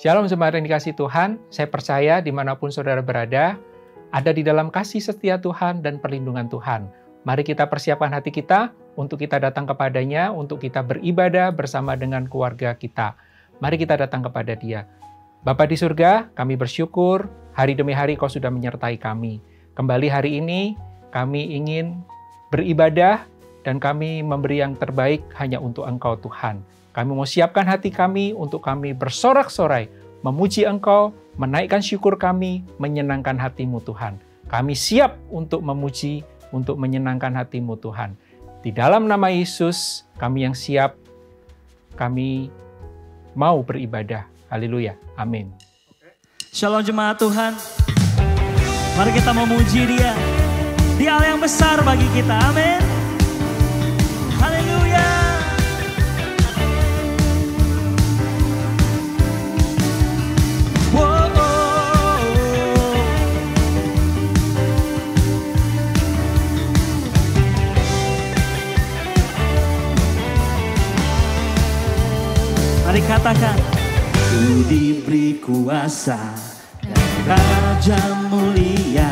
Shalom jemaat yang dikasihi Tuhan, saya percaya dimanapun saudara berada, ada di dalam kasih setia Tuhan dan perlindungan Tuhan. Mari kita persiapkan hati kita untuk kita datang kepadanya, untuk kita beribadah bersama dengan keluarga kita. Mari kita datang kepada Dia. Bapa di surga, kami bersyukur hari demi hari Kau sudah menyertai kami. Kembali hari ini, kami ingin beribadah dan kami memberi yang terbaik hanya untuk Engkau Tuhan. Kami mau siapkan hati kami untuk kami bersorak-sorai, memuji Engkau, menaikkan syukur kami, menyenangkan hati-Mu Tuhan. Kami siap untuk memuji, untuk menyenangkan hati-Mu Tuhan. Di dalam nama Yesus, kami yang siap, kami mau beribadah. Haleluya. Amin. Shalom jemaat Tuhan. Mari kita memuji Dia. Dia yang besar bagi kita. Amin. Haleluya. Mari katakan, ku diberi kuasa dari Raja mulia,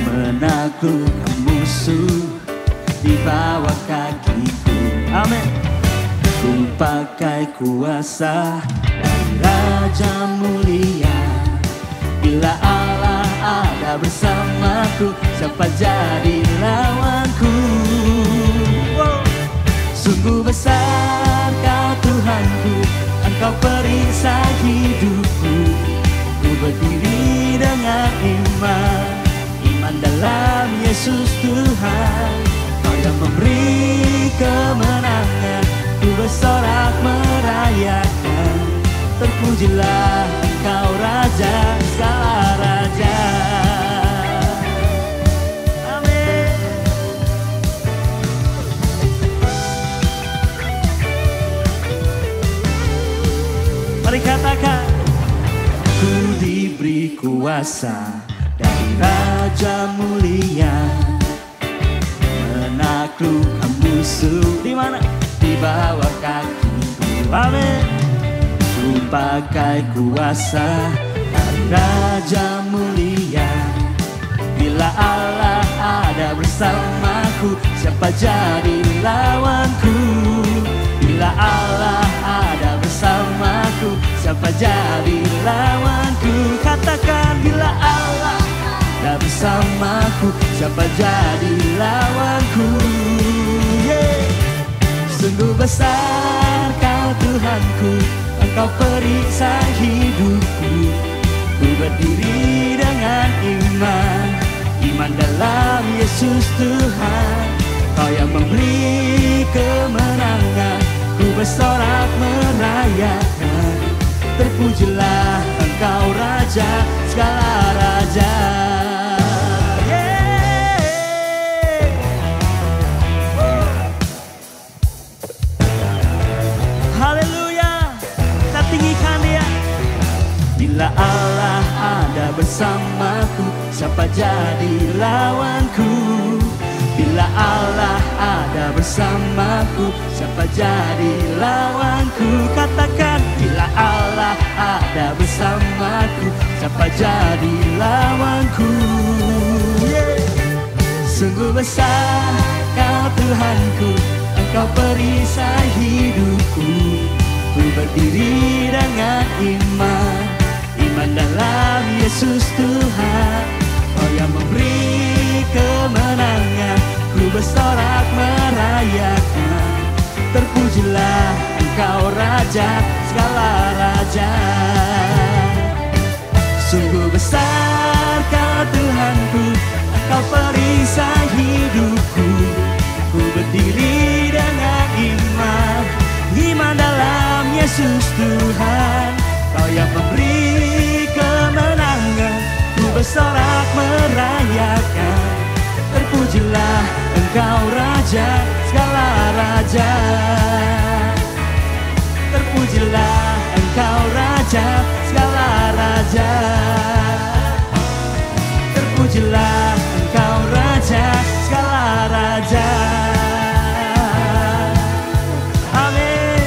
menaklukkan musuh di bawah kakiku. Amin. Ku pakai kuasa dari Raja mulia, bila Allah ada bersamaku, siapa jadi lawanku? Sungguh besar Kau Tuhanku, Engkau perisai hidupku. Ku berdiri dengan iman dalam Yesus Tuhan. Kau yang memberi kemenangan, ku bersorak merayakan. Terpujilah Engkau Raja segala raja. Mari katakan, ku diberi kuasa dari Raja mulia, menaklukkan musuh di mana? Di bawah kakiku. Amin. Ku pakai kuasa dari Raja mulia, bila Allah ada bersamaku, siapa jadi lawanku? Bila Allah ada bersamaku, siapa jadi lawanku? Katakan, bila Allah ada bersamaku, siapa jadi lawanku? Yeah. Sungguh besar Kau Tuhanku, Engkau perisai hidupku. Ku berdiri dengan iman dalam Yesus Tuhan. Kau yang memberi kemenangan, ku bersorak merayakan. Terpujilah Engkau Raja segala raja. Haleluya. Kita tinggikan Dia. Bila Allah ada bersamaku, siapa jadi lawanku? Bila Allah ada bersamaku, siapa jadi lawanku? Katakan, bila Allah ada bersamaku, siapa jadi lawanku? Yeah. Sungguh besar Kau Tuhanku, Engkau perisai hidupku. Ku berdiri dengan iman dalam Yesus Tuhan. Kau yang memberi kemenangan, ku bersorak merayakan. Terpujilah Engkau Raja segala raja. Sungguh besar Kau Tuhanku, Engkau perisai hidupku. Ku berdiri dengan iman dalam Yesus Tuhan. Kau yang memberi kemenangan, ku bersorak merayakan. Terpujilah Engkau Raja segala raja. Terpujilah Engkau Raja segala raja. Terpujilah Engkau Raja segala raja. Amin.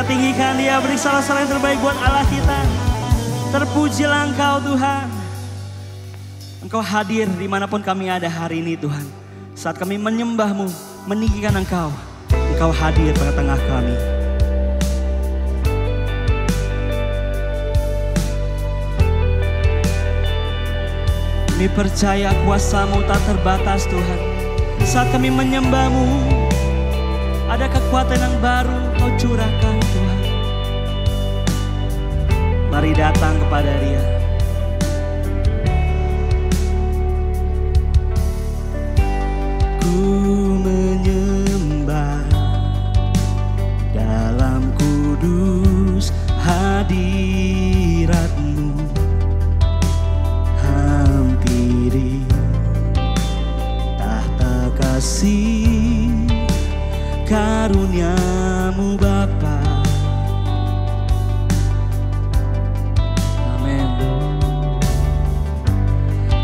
kita tinggikan Dia, beri salah-salah yang terbaik buat Allah kita. Terpujilah Engkau Tuhan. Engkau hadir dimanapun kami ada hari ini Tuhan. Saat kami menyembah-Mu, meninggikan Engkau, Engkau hadir tengah-tengah kami. Kami percaya kuasa-Mu tak terbatas Tuhan. Saat kami menyembah-Mu, ada kekuatan yang baru Kau curahkan Tuhan. Mari datang kepada Dia. Ku menyembah dalam kudus hadirat-Mu. Hampiri tahta kasih karunia-Mu Bapa. Amin.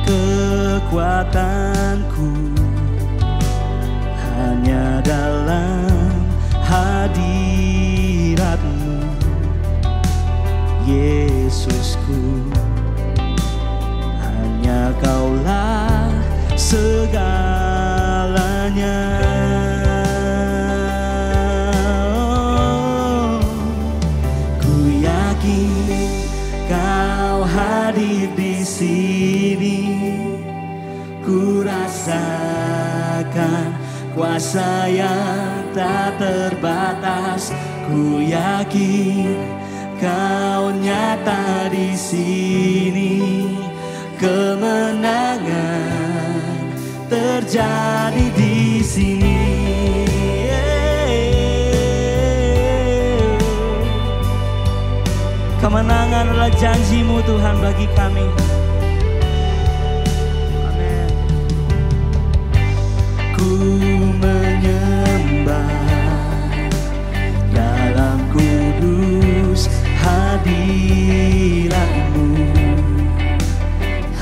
Kekuatanku hanya dalam hadirat-Mu, Yesusku. Hanya Kaulah segalanya. Ku yakin Kau hadir di sini. Ku rasakan kuasa yang tak terbatas. Ku yakin Kau nyata di sini. Kemenangan terjadi di sini. Kemenangan adalah janji-Mu Tuhan bagi kami. Amin. Ku menyembah dalam kudus hadirat-Mu.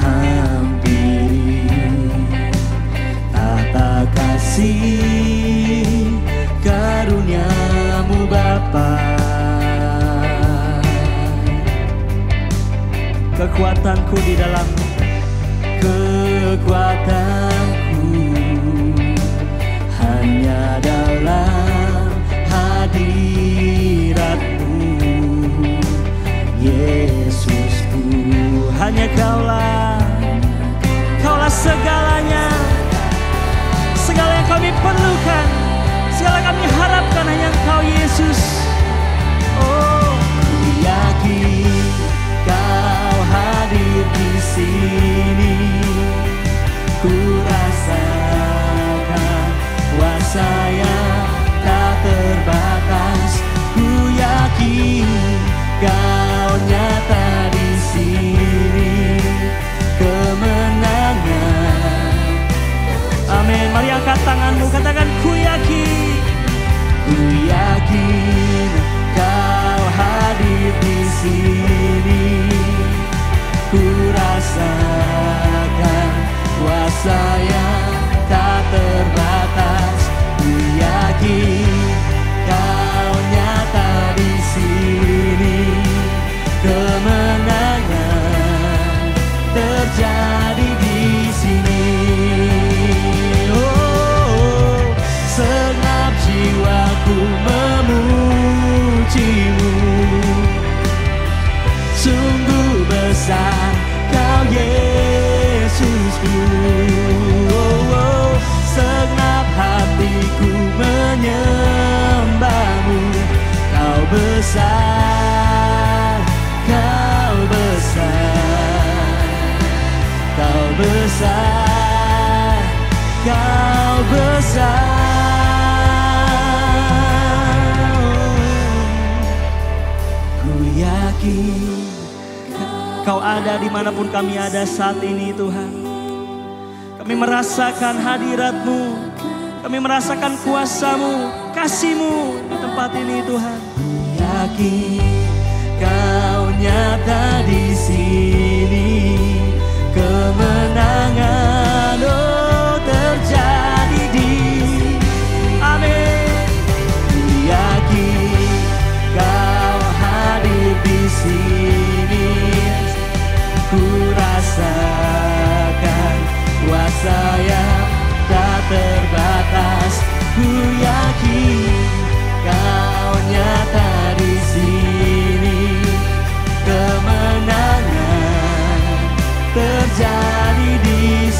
Hampiri tahta kasih karunia-Mu Bapa. Kekuatanku di dalam kekuatanku hanya dalam hadirat-Mu, Yesusku. Hanya Kaulah segalanya, segala yang kami perlukan, segala yang kami harapkan hanya Engkau Yesus. Oh, ku yakin Kau hadir di sini. Ku rasakan kuasa yang tak terbatas. Ku yakin Kau nyata di sini. Kemenangan. Amin. Mari angkat tanganmu, katakan ku yakin. Ku yakin Kau hadir di sini. Ku rasakan kuasa yang tak terbatas. Ku yakin Kau nyata di sini. Kemenangan terjadi di sini. Oh, segenap jiwaku memuji-Mu. Sungguh besar Kau Yesusku. Oh, oh, segenap hatiku menyembah-Mu. Kau besar, Kau besar, Kau besar, Kau besar. Ku yakin Kau ada dimanapun kami ada saat ini Tuhan. Kami merasakan hadirat-Mu, kami merasakan kuasa-Mu, kasih-Mu di tempat ini Tuhan. Ku yakin Kau nyata di sini. Kemenangan oh terjadi di. Amin. Ku yakin Kau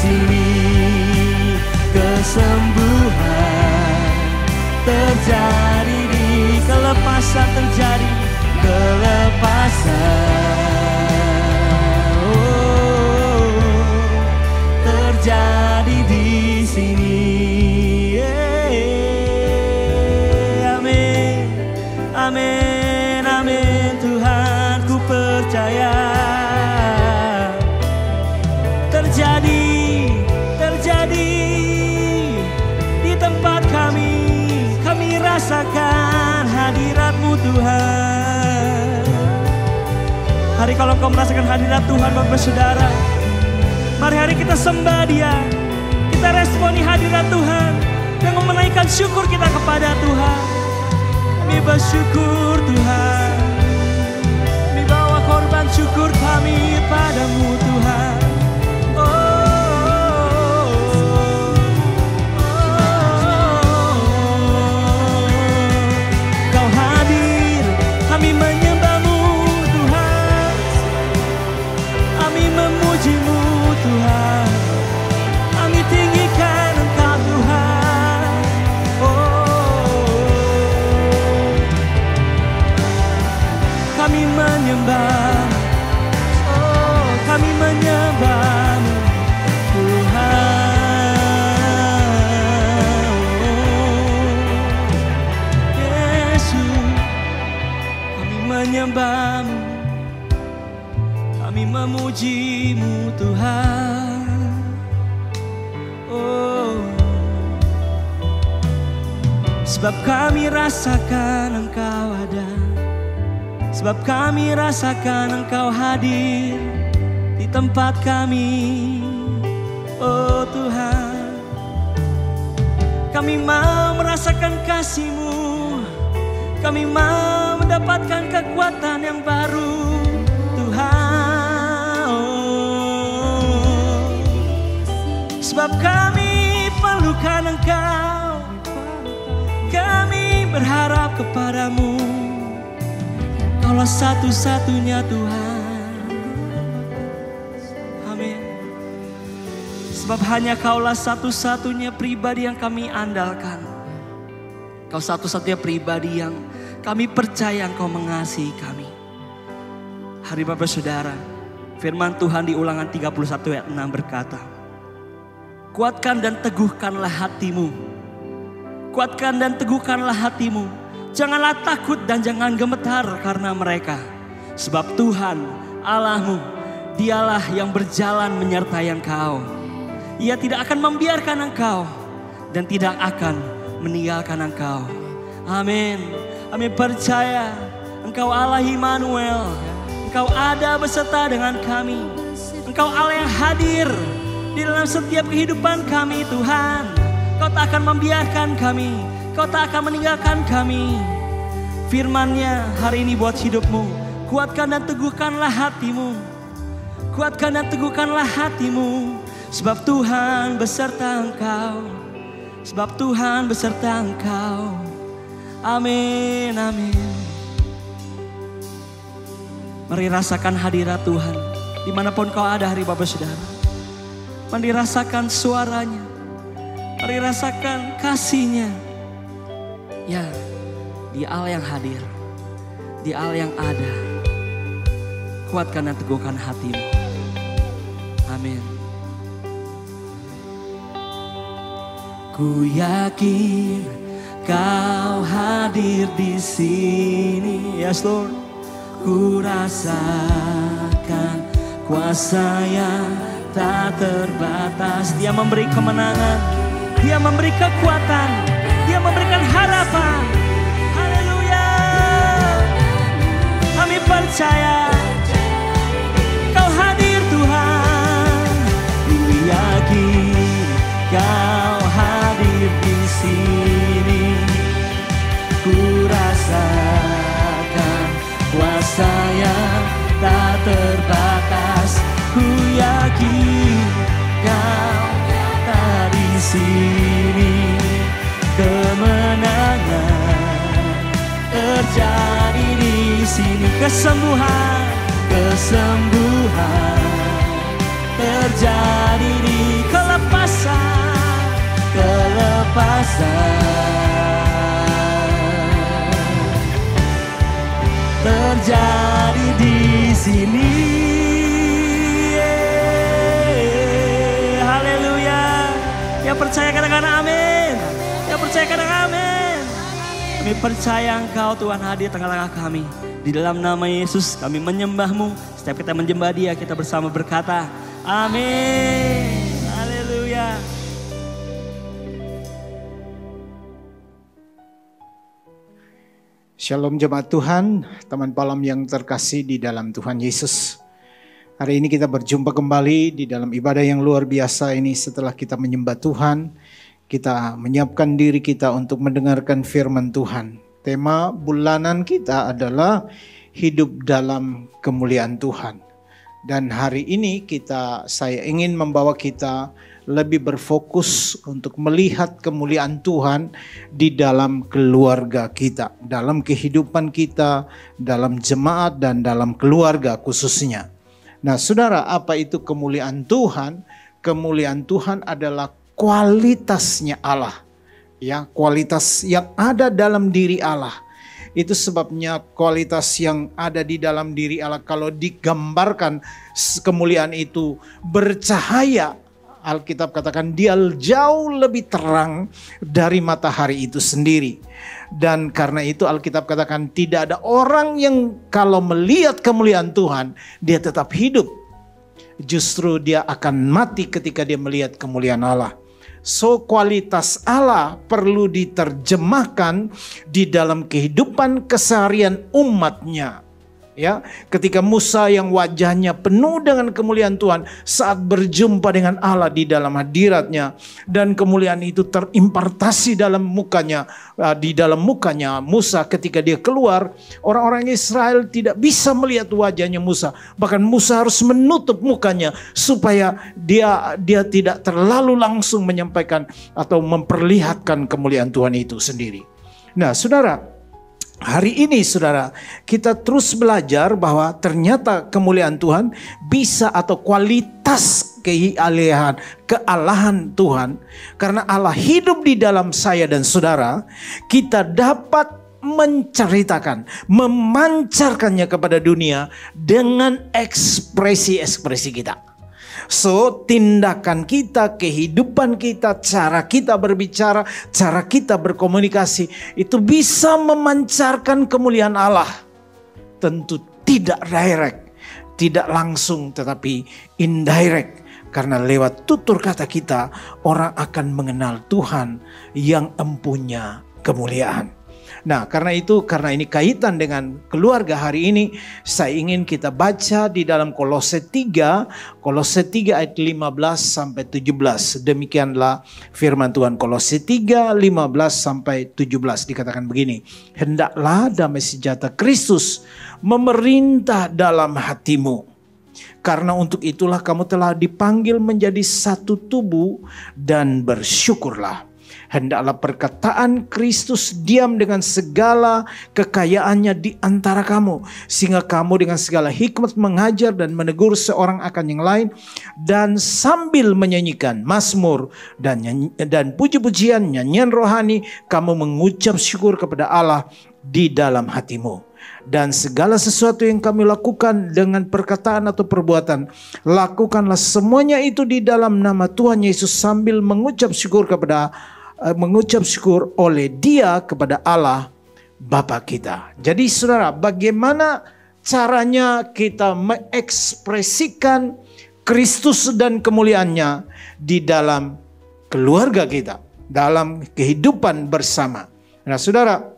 sini, kesembuhan terjadi di kelepasan terjadi, kelepasan terjadi di sini. Amin, amin, amin. Tuhan, ku percaya terjadi di tempat kami rasakan hadirat-Mu Tuhan. Hari kalau kau merasakan hadirat Tuhan Bapak Saudara, mari hari kita sembah Dia, kita responi hadirat Tuhan dengan menaikkan syukur kita kepada Tuhan. Kami bersyukur Tuhan, kami bawa korban syukur kami padamu Tuhan. Kami menyembah-Mu Tuhan, kami memuji-Mu Tuhan, kami tinggikan Engkau Tuhan. Kami menyembah, kami menyembah-Mu Tuhan. Yesus, menyembah-Mu, kami memuji-Mu Tuhan. Sebab kami rasakan Engkau ada, sebab kami rasakan Engkau hadir di tempat kami. Oh Tuhan, kami mau merasakan kasih-Mu, kami mau mendapatkan kekuatan yang baru Tuhan. Sebab kami perlukan Engkau, kami berharap kepada-Mu, Kaulah satu-satunya Tuhan. Amin. Sebab hanya Kaulah satu-satunya pribadi yang kami andalkan. Kau satu-satunya pribadi yang kami percaya Engkau mengasihi kami. Hari Bapak Saudara, firman Tuhan di Ulangan 31 ayat 6 berkata, kuatkan dan teguhkanlah hatimu. Kuatkan dan teguhkanlah hatimu. Janganlah takut dan jangan gemetar karena mereka. Sebab Tuhan Allahmu, Dialah yang berjalan menyertai engkau. Ia tidak akan membiarkan engkau dan tidak akan meninggalkan engkau. Amin. Kami percaya Engkau Allah Immanuel. Engkau ada beserta dengan kami. Engkau Allah yang hadir di dalam setiap kehidupan kami Tuhan. Kau tak akan membiarkan kami. Kau tak akan meninggalkan kami. Firman-Nya hari ini buat hidupmu. Kuatkan dan teguhkanlah hatimu. Kuatkan dan teguhkanlah hatimu. Sebab Tuhan beserta engkau. Sebab Tuhan beserta engkau. Amin, amin. Mari rasakan hadirat Tuhan dimanapun kau ada hari Bapak Saudara. Mari rasakan suaranya. Mari rasakan kasih-Nya. Ya, Dia Allah yang hadir. Dia Allah yang ada. Kuatkan dan teguhkan hatimu. Amin. Ku yakin Kau hadir di sini. Yes Lord. Ku rasakan kuasa yang tak terbatas. Dia memberi kemenangan. Dia memberi kekuatan. Dia memberikan harapan. Haleluya. Kami percaya Kau hadir Tuhan. Ku yakin Kau hadir di sini. Ku rasakan kuasa yang tak terbatas. Ku yakin Kau ada di sini. Kemenangan terjadi di sini. Kesembuhan terjadi di terjadi di sini. Haleluya. Yang percaya katakan amin. Yang percaya katakan amin. Kami percaya Engkau Tuhan hadir tengah-tengah kami. Di dalam nama Yesus kami menyembah-Mu. Setiap kita menyembah Dia, kita bersama berkata amin. Haleluya. Shalom jemaat Tuhan, teman Palam yang terkasih di dalam Tuhan Yesus. Hari ini kita berjumpa kembali di dalam ibadah yang luar biasa ini setelah kita menyembah Tuhan. Kita menyiapkan diri kita untuk mendengarkan firman Tuhan. Tema bulanan kita adalah hidup dalam kemuliaan Tuhan. Dan hari ini saya ingin membawa kita lebih berfokus untuk melihat kemuliaan Tuhan di dalam keluarga kita, dalam kehidupan kita, dalam jemaat dan dalam keluarga khususnya. Nah, saudara, apa itu kemuliaan Tuhan? Kemuliaan Tuhan adalah kualitasnya Allah. Ya, kualitas yang ada dalam diri Allah. Itu sebabnya kualitas yang ada di dalam diri Allah kalau digambarkan kemuliaan itu bercahaya. Alkitab katakan dia jauh lebih terang dari matahari itu sendiri. Dan karena itu Alkitab katakan tidak ada orang yang kalau melihat kemuliaan Tuhan dia tetap hidup. Justru dia akan mati ketika dia melihat kemuliaan Allah. So kualitas Allah perlu diterjemahkan di dalam kehidupan keseharian umatnya. Ya, ketika Musa yang wajahnya penuh dengan kemuliaan Tuhan saat berjumpa dengan Allah di dalam hadiratnya, dan kemuliaan itu terimpartasi dalam mukanya, di dalam mukanya Musa ketika dia keluar, orang-orang Israel tidak bisa melihat wajahnya Musa, bahkan Musa harus menutup mukanya supaya dia tidak terlalu langsung menyampaikan atau memperlihatkan kemuliaan Tuhan itu sendiri. Nah, saudara, hari ini saudara, kita terus belajar bahwa ternyata kemuliaan Tuhan bisa atau kualitas kealahan Tuhan. Karena Allah hidup di dalam saya dan saudara, kita dapat menceritakan, memancarkannya kepada dunia dengan ekspresi-ekspresi kita. So, tindakan kita, kehidupan kita, cara kita berbicara, cara kita berkomunikasi itu bisa memancarkan kemuliaan Allah. Tentu tidak direct, tidak langsung, tetapi indirect. Karena lewat tutur kata kita, orang akan mengenal Tuhan yang empunya kemuliaan. Nah, karena ini kaitan dengan keluarga hari ini, saya ingin kita baca di dalam Kolose 3 ayat 15 sampai 17. Demikianlah firman Tuhan. Kolose 3, 15 sampai 17 dikatakan begini. Hendaklah damai sejahtera Kristus memerintah dalam hatimu. Karena untuk itulah kamu telah dipanggil menjadi satu tubuh dan bersyukurlah. Hendaklah perkataan Kristus diam dengan segala kekayaannya di antara kamu, sehingga kamu dengan segala hikmat mengajar dan menegur seorang akan yang lain, dan sambil menyanyikan mazmur dan puji-pujian, nyanyian rohani, kamu mengucap syukur kepada Allah di dalam hatimu. Dan segala sesuatu yang kami lakukan dengan perkataan atau perbuatan, lakukanlah semuanya itu di dalam nama Tuhan Yesus sambil mengucap syukur oleh Dia kepada Allah Bapa kita. Jadi saudara, bagaimana caranya kita mengekspresikan Kristus dan kemuliaannya di dalam keluarga kita, dalam kehidupan bersama. Nah saudara,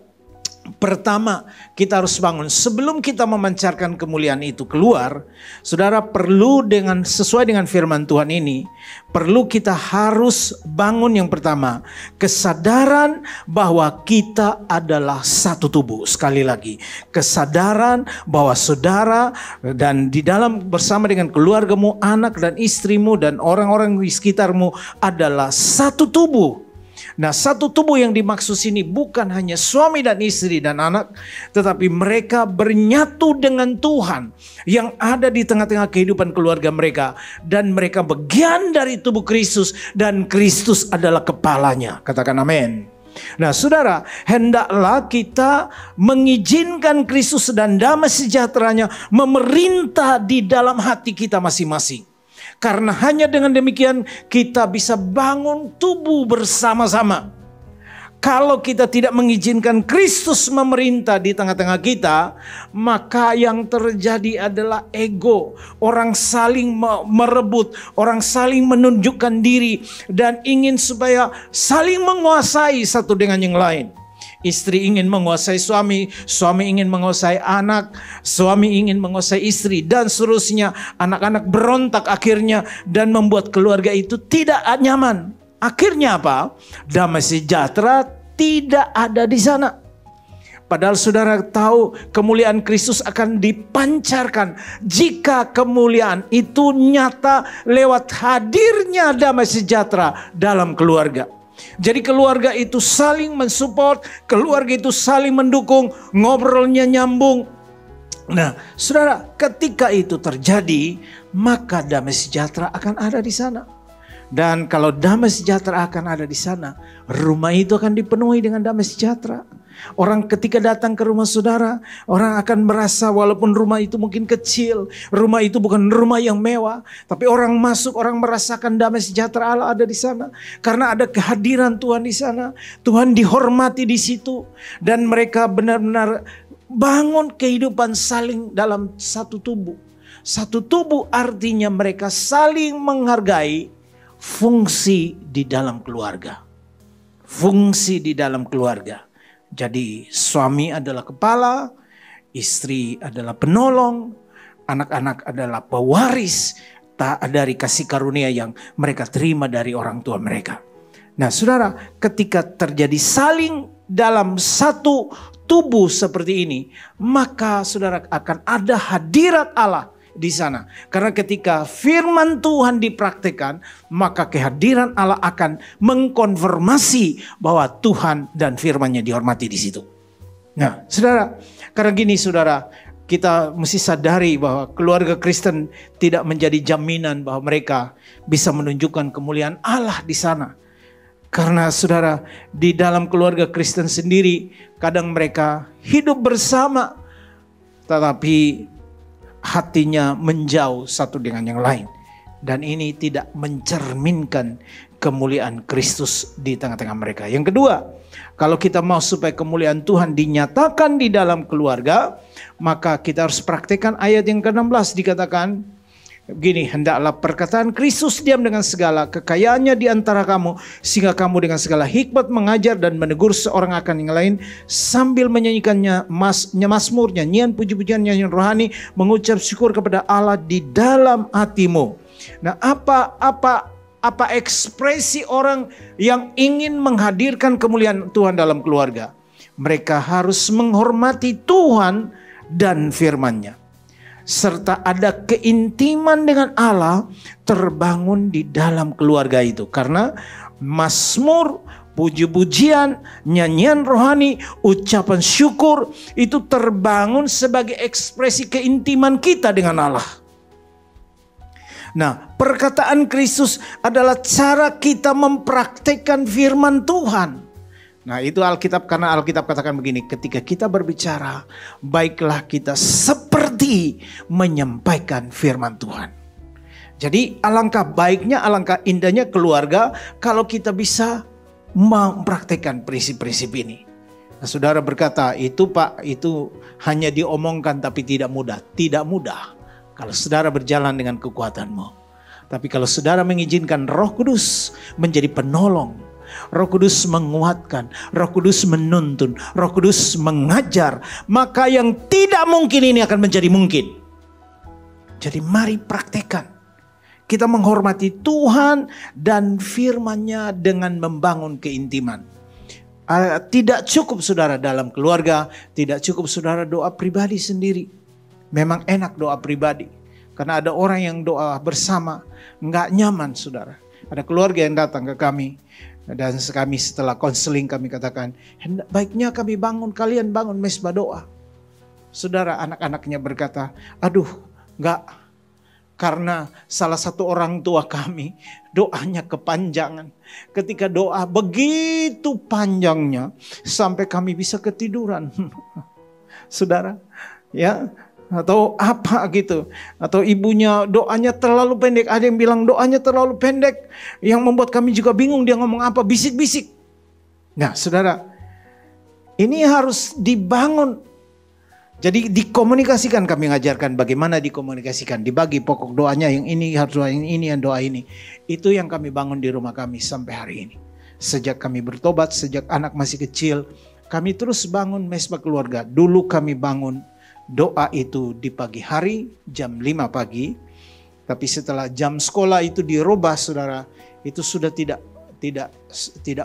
pertama kita harus bangun sebelum kita memancarkan kemuliaan itu keluar. Saudara perlu sesuai dengan firman Tuhan ini, perlu kita harus bangun yang pertama, kesadaran bahwa kita adalah satu tubuh. Sekali lagi, kesadaran bahwa saudara dan di dalam bersama dengan keluargamu, anak dan istrimu dan orang-orang di sekitarmu adalah satu tubuh. Nah, satu tubuh yang dimaksud sini bukan hanya suami dan istri dan anak, tetapi mereka bernyatu dengan Tuhan yang ada di tengah-tengah kehidupan keluarga mereka. Dan mereka bagian dari tubuh Kristus dan Kristus adalah kepalanya. Katakan amin. Nah, saudara, hendaklah kita mengizinkan Kristus dan damai sejahteranya memerintah di dalam hati kita masing-masing. Karena hanya dengan demikian kita bisa bangun tubuh bersama-sama. Kalau kita tidak mengizinkan Kristus memerintah di tengah-tengah kita, maka yang terjadi adalah ego. Orang saling merebut, orang saling menunjukkan diri dan ingin supaya saling menguasai satu dengan yang lain. Istri ingin menguasai suami, suami ingin menguasai anak, suami ingin menguasai istri, dan seterusnya. Anak-anak berontak akhirnya dan membuat keluarga itu tidak nyaman. Akhirnya apa? Damai sejahtera tidak ada di sana. Padahal saudara tahu kemuliaan Kristus akan dipancarkan jika kemuliaan itu nyata lewat hadirnya damai sejahtera dalam keluarga. Jadi keluarga itu saling mensupport, keluarga itu saling mendukung, ngobrolnya nyambung. Nah, saudara, ketika itu terjadi, maka damai sejahtera akan ada di sana. Dan kalau damai sejahtera akan ada di sana, rumah itu akan dipenuhi dengan damai sejahtera. Orang ketika datang ke rumah saudara, orang akan merasa walaupun rumah itu mungkin kecil, rumah itu bukan rumah yang mewah, tapi orang masuk, orang merasakan damai sejahtera Allah ada di sana. Karena ada kehadiran Tuhan di sana, Tuhan dihormati di situ, dan mereka benar-benar bangun kehidupan saling dalam satu tubuh. Satu tubuh artinya mereka saling menghargai fungsi di dalam keluarga. Fungsi di dalam keluarga. Jadi suami adalah kepala, istri adalah penolong, anak-anak adalah pewaris dari kasih karunia yang mereka terima dari orang tua mereka. Nah, saudara, ketika terjadi saling dalam satu tubuh seperti ini, maka saudara akan ada hadirat Allah di sana. Karena ketika firman Tuhan dipraktikkan, maka kehadiran Allah akan mengkonfirmasi bahwa Tuhan dan firman-Nya dihormati di situ. Nah, saudara, karena gini saudara, kita mesti sadari bahwa keluarga Kristen tidak menjadi jaminan bahwa mereka bisa menunjukkan kemuliaan Allah di sana. Karena saudara, di dalam keluarga Kristen sendiri, kadang mereka hidup bersama, tetapi hatinya menjauh satu dengan yang lain. Dan ini tidak mencerminkan kemuliaan Kristus di tengah-tengah mereka. Yang kedua, kalau kita mau supaya kemuliaan Tuhan dinyatakan di dalam keluarga, maka kita harus praktekkan ayat yang ke-16 dikatakan begini, hendaklah perkataan Kristus diam dengan segala kekayaannya di antara kamu, sehingga kamu dengan segala hikmat mengajar dan menegur seorang akan yang lain, sambil menyanyikannya mazmur, nyanyian, puji-pujian, nyanyian rohani, mengucap syukur kepada Allah di dalam hatimu. Nah, apa ekspresi orang yang ingin menghadirkan kemuliaan Tuhan dalam keluarga? Mereka harus menghormati Tuhan dan firman-Nya. Serta ada keintiman dengan Allah terbangun di dalam keluarga itu. Karena mazmur, puji-pujian, nyanyian rohani, ucapan syukur itu terbangun sebagai ekspresi keintiman kita dengan Allah. Nah, perkataan Kristus adalah cara kita mempraktekkan firman Tuhan. Nah, itu Alkitab, karena Alkitab katakan begini, ketika kita berbicara, baiklah kita seperti menyampaikan firman Tuhan. Jadi alangkah baiknya, alangkah indahnya keluarga kalau kita bisa mempraktekkan prinsip-prinsip ini. Nah, saudara berkata, itu Pak, itu hanya diomongkan tapi tidak mudah. Tidak mudah kalau saudara berjalan dengan kekuatanmu. Tapi kalau saudara mengizinkan Roh Kudus menjadi penolong, Roh Kudus menguatkan, Roh Kudus menuntun, Roh Kudus mengajar, maka yang tidak mungkin ini akan menjadi mungkin. Jadi mari praktekkan. Kita menghormati Tuhan dan firman-Nya dengan membangun keintiman. Tidak cukup saudara dalam keluarga, tidak cukup saudara doa pribadi sendiri. Memang enak doa pribadi, karena ada orang yang doa bersama, nggak nyaman saudara. Ada keluarga yang datang ke kami. Dan kami setelah konseling kami katakan, baiknya kami bangun, kalian bangun mesbah doa. Saudara, anak-anaknya berkata, aduh enggak, karena salah satu orang tua kami doanya kepanjangan. Ketika doa begitu panjangnya sampai kami bisa ketiduran. Saudara, ya, atau apa gitu, atau ibunya doanya terlalu pendek. Ada yang bilang doanya terlalu pendek, yang membuat kami juga bingung dia ngomong apa, bisik-bisik. Nah saudara, ini harus dibangun. Jadi dikomunikasikan, kami ngajarkan bagaimana dikomunikasikan, dibagi pokok doanya, yang ini harus doa ini, yang doa ini. Itu yang kami bangun di rumah kami sampai hari ini. Sejak kami bertobat, sejak anak masih kecil, kami terus bangun mesbah keluarga. Dulu kami bangun doa itu di pagi hari jam 5 pagi. Tapi setelah jam sekolah itu dirubah, saudara, itu sudah tidak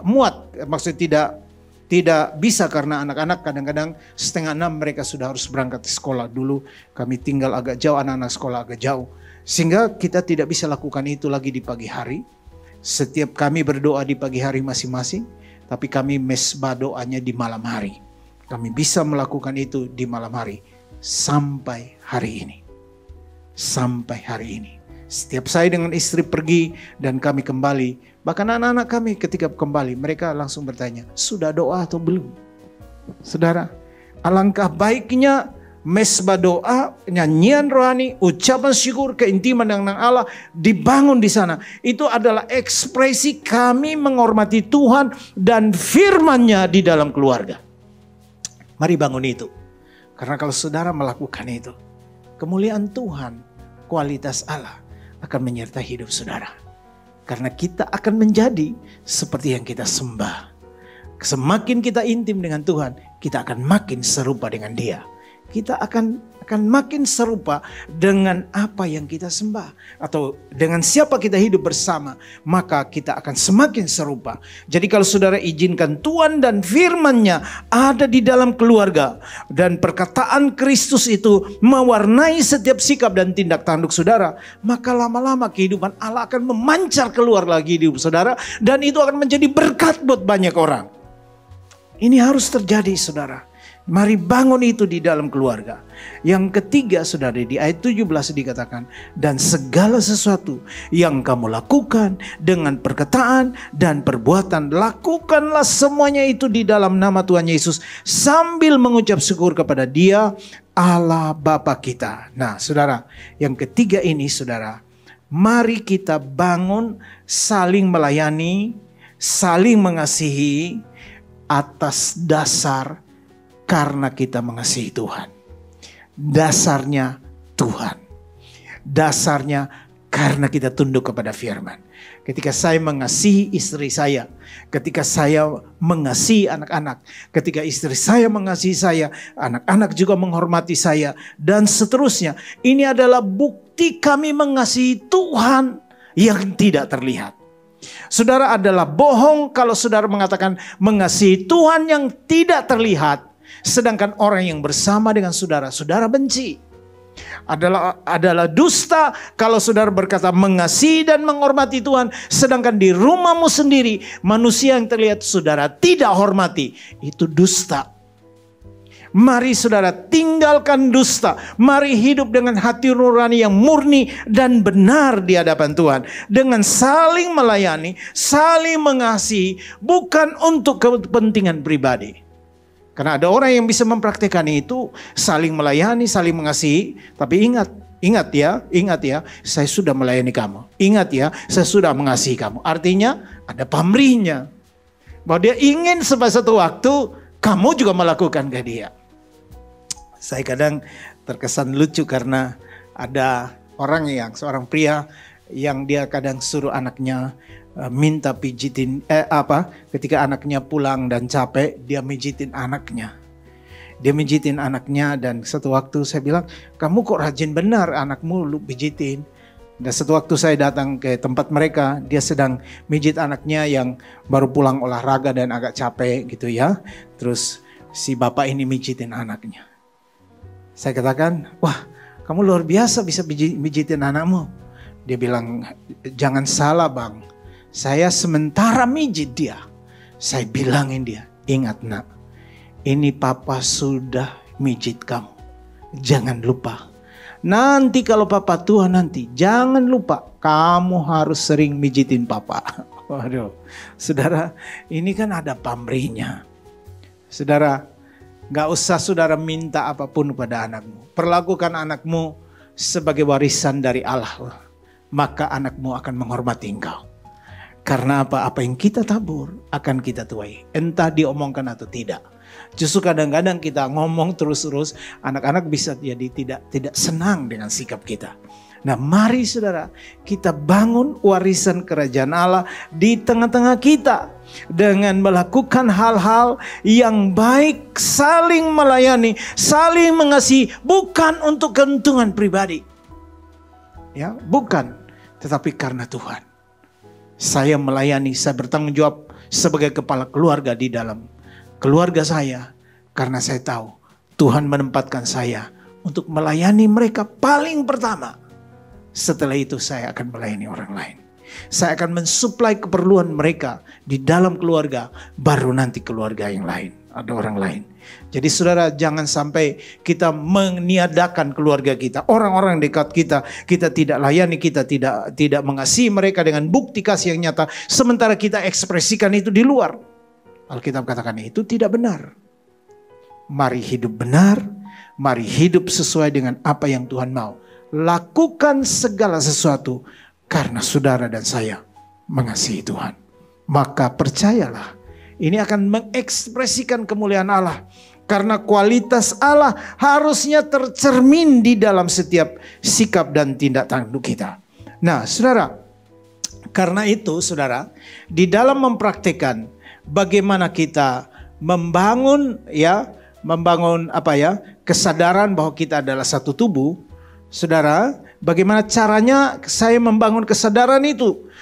muat. Maksudnya tidak bisa, karena anak-anak kadang-kadang 5:30 mereka sudah harus berangkat ke sekolah. Dulu kami tinggal agak jauh, anak-anak sekolah agak jauh. Sehingga kita tidak bisa lakukan itu lagi di pagi hari. Setiap kami berdoa di pagi hari masing-masing, tapi kami mesbah doanya di malam hari. Kami bisa melakukan itu di malam hari. Sampai hari ini. Sampai hari ini. Setiap saya dengan istri pergi dan kami kembali. Bahkan anak-anak kami ketika kembali, mereka langsung bertanya, sudah doa atau belum? Saudara, alangkah baiknya mesbah doa, nyanyian rohani, ucapan syukur, keintiman dengan Allah dibangun di sana. Itu adalah ekspresi kami menghormati Tuhan dan firman-Nya di dalam keluarga. Mari bangun itu. Karena kalau saudara melakukan itu, kemuliaan Tuhan, kualitas Allah akan menyertai hidup saudara. Karena kita akan menjadi seperti yang kita sembah. Semakin kita intim dengan Tuhan, kita akan makin serupa dengan Dia. Kita akan makin serupa dengan apa yang kita sembah. Atau dengan siapa kita hidup bersama, maka kita akan semakin serupa. Jadi kalau saudara izinkan Tuhan dan firman-Nya ada di dalam keluarga, dan perkataan Kristus itu mewarnai setiap sikap dan tindak tanduk saudara, maka lama-lama kehidupan Allah akan memancar keluar lagi di hidup saudara, dan itu akan menjadi berkat buat banyak orang. Ini harus terjadi, saudara. Mari bangun itu di dalam keluarga. Yang ketiga, saudara, di ayat 17 dikatakan, dan segala sesuatu yang kamu lakukan dengan perkataan dan perbuatan, lakukanlah semuanya itu di dalam nama Tuhan Yesus, sambil mengucap syukur kepada Dia, Allah Bapa kita. Nah, saudara, yang ketiga ini, saudara, mari kita bangun saling melayani, saling mengasihi atas dasar karena kita mengasihi Tuhan. Dasarnya Tuhan. Dasarnya karena kita tunduk kepada firman. Ketika saya mengasihi istri saya, ketika saya mengasihi anak-anak, ketika istri saya mengasihi saya, anak-anak juga menghormati saya, dan seterusnya. Ini adalah bukti kami mengasihi Tuhan yang tidak terlihat. Saudara, adalah bohong kalau saudara mengatakan mengasihi Tuhan yang tidak terlihat, sedangkan orang yang bersama dengan saudara, saudara benci. Adalah dusta kalau saudara berkata mengasihi dan menghormati Tuhan, sedangkan di rumahmu sendiri manusia yang terlihat saudara tidak hormati. Itu dusta. Mari saudara tinggalkan dusta. Mari hidup dengan hati nurani yang murni dan benar di hadapan Tuhan. Dengan saling melayani, saling mengasihi, bukan untuk kepentingan pribadi. Karena ada orang yang bisa mempraktikkan itu, saling melayani, saling mengasihi. Tapi ingat ya, saya sudah melayani kamu. Ingat ya, saya sudah mengasihi kamu. Artinya ada pamrihnya. Bahwa dia ingin pada satu waktu, kamu juga melakukan ke dia. Saya kadang terkesan lucu karena ada seorang pria yang dia kadang suruh anaknya minta pijitin ketika anaknya pulang dan capek, dia mijitin anaknya. Dia mijitin anaknya, dan satu waktu saya bilang, kamu kok rajin benar anakmu lu pijitin. Dan satu waktu saya datang ke tempat mereka, dia sedang mijit anaknya yang baru pulang olahraga dan agak capek gitu ya. Terus si bapak ini mijitin anaknya. Saya katakan, wah kamu luar biasa bisa mijitin anakmu. Dia bilang, jangan salah bang. Saya sementara mijit dia, saya bilangin dia, ingat nak, ini papa sudah mijit kamu. Jangan lupa. Nanti kalau papa tua nanti, jangan lupa kamu harus sering mijitin papa. Waduh, saudara, ini kan ada pamrihnya. Saudara, gak usah saudara minta apapun kepada anakmu. Perlakukan anakmu sebagai warisan dari Allah. Maka anakmu akan menghormati engkau. Karena apa? Apa yang kita tabur akan kita tuai. Entah diomongkan atau tidak. Justru kadang-kadang kita ngomong terus-terus, anak-anak bisa jadi tidak senang dengan sikap kita. Nah, mari saudara, kita bangun warisan kerajaan Allah di tengah-tengah kita dengan melakukan hal-hal yang baik, saling melayani, saling mengasihi, bukan untuk keuntungan pribadi. Ya, bukan, tetapi karena Tuhan. Saya melayani, saya bertanggung jawab sebagai kepala keluarga di dalam keluarga saya, karena saya tahu Tuhan menempatkan saya untuk melayani mereka paling pertama. Setelah itu saya akan melayani orang lain. Saya akan mensuplai keperluan mereka di dalam keluarga, baru nanti keluarga yang lain, ada orang lain. Jadi saudara, jangan sampai kita meniadakan keluarga kita, orang-orang dekat kita, kita tidak layani, kita tidak mengasihi mereka dengan bukti kasih yang nyata, sementara kita ekspresikan itu di luar. Alkitab katakan itu tidak benar. Mari hidup benar, mari hidup sesuai dengan apa yang Tuhan mau. Lakukan segala sesuatu karena saudara dan saya mengasihi Tuhan. Maka percayalah, ini akan mengekspresikan kemuliaan Allah. Karena kualitas Allah harusnya tercermin di dalam setiap sikap dan tindak tanduk kita. Nah, saudara, karena itu saudara, di dalam mempraktikkan bagaimana kita membangun kesadaran bahwa kita adalah satu tubuh. Saudara, bagaimana caranya saya membangun kesadaran itu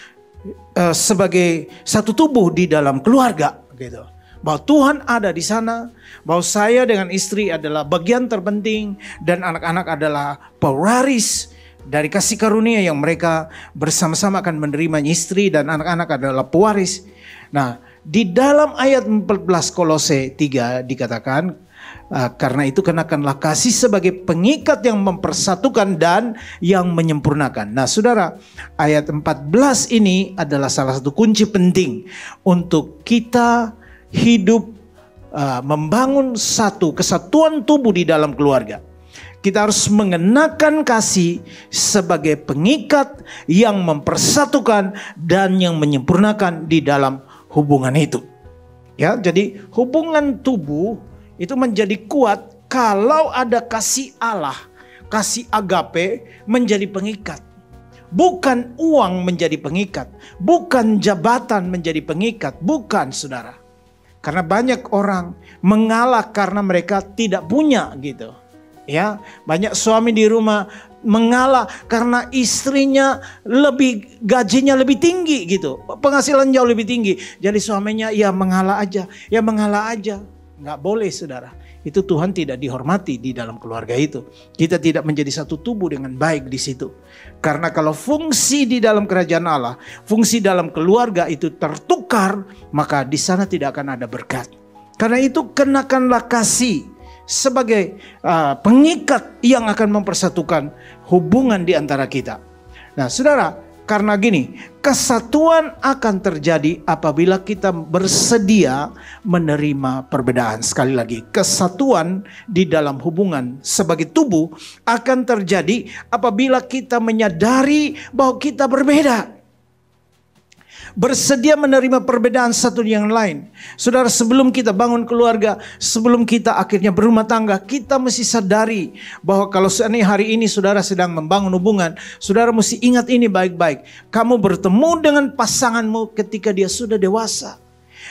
sebagai satu tubuh di dalam keluarga gitu. Bahwa Tuhan ada di sana, bahwa saya dengan istri adalah bagian terpenting dan anak-anak adalah pewaris dari kasih karunia yang mereka bersama-sama akan menerima, istri dan anak-anak adalah pewaris. Nah, di dalam ayat 14 Kolose 3 dikatakan, karena itu kenakanlah kasih sebagai pengikat yang mempersatukan dan yang menyempurnakan. Nah saudara, ayat 14 ini adalah salah satu kunci penting untuk kita hidup membangun satu kesatuan tubuh di dalam keluarga. Kita harus mengenakan kasih sebagai pengikat yang mempersatukan dan yang menyempurnakan di dalam hubungan itu. Ya, jadi hubungan tubuh itu menjadi kuat kalau ada kasih Allah, kasih agape menjadi pengikat. Bukan uang menjadi pengikat, bukan jabatan menjadi pengikat, bukan saudara. Karena banyak orang mengalah karena mereka tidak punya gitu. Ya, banyak suami di rumah mengalah karena istrinya gajinya lebih tinggi gitu. Penghasilan jauh lebih tinggi. Jadi suaminya ya mengalah aja. Nggak boleh saudara. Itu Tuhan tidak dihormati di dalam keluarga itu. Kita tidak menjadi satu tubuh dengan baik di situ. Karena kalau fungsi di dalam kerajaan Allah, fungsi dalam keluarga itu tertukar, maka di sana tidak akan ada berkat. Karena itu kenakanlah kasih sebagai pengikat yang akan mempersatukan hubungan di antara kita. Nah saudara, karena gini, kesatuan akan terjadi apabila kita bersedia menerima perbedaan. Sekali lagi, kesatuan di dalam hubungan sebagai tubuh akan terjadi apabila kita menyadari bahwa kita berbeda. Bersedia menerima perbedaan satu yang lain. Saudara, sebelum kita bangun keluarga, sebelum kita akhirnya berumah tangga, kita mesti sadari bahwa kalau hari ini saudara sedang membangun hubungan, saudara mesti ingat ini baik-baik. Kamu bertemu dengan pasanganmu ketika dia sudah dewasa.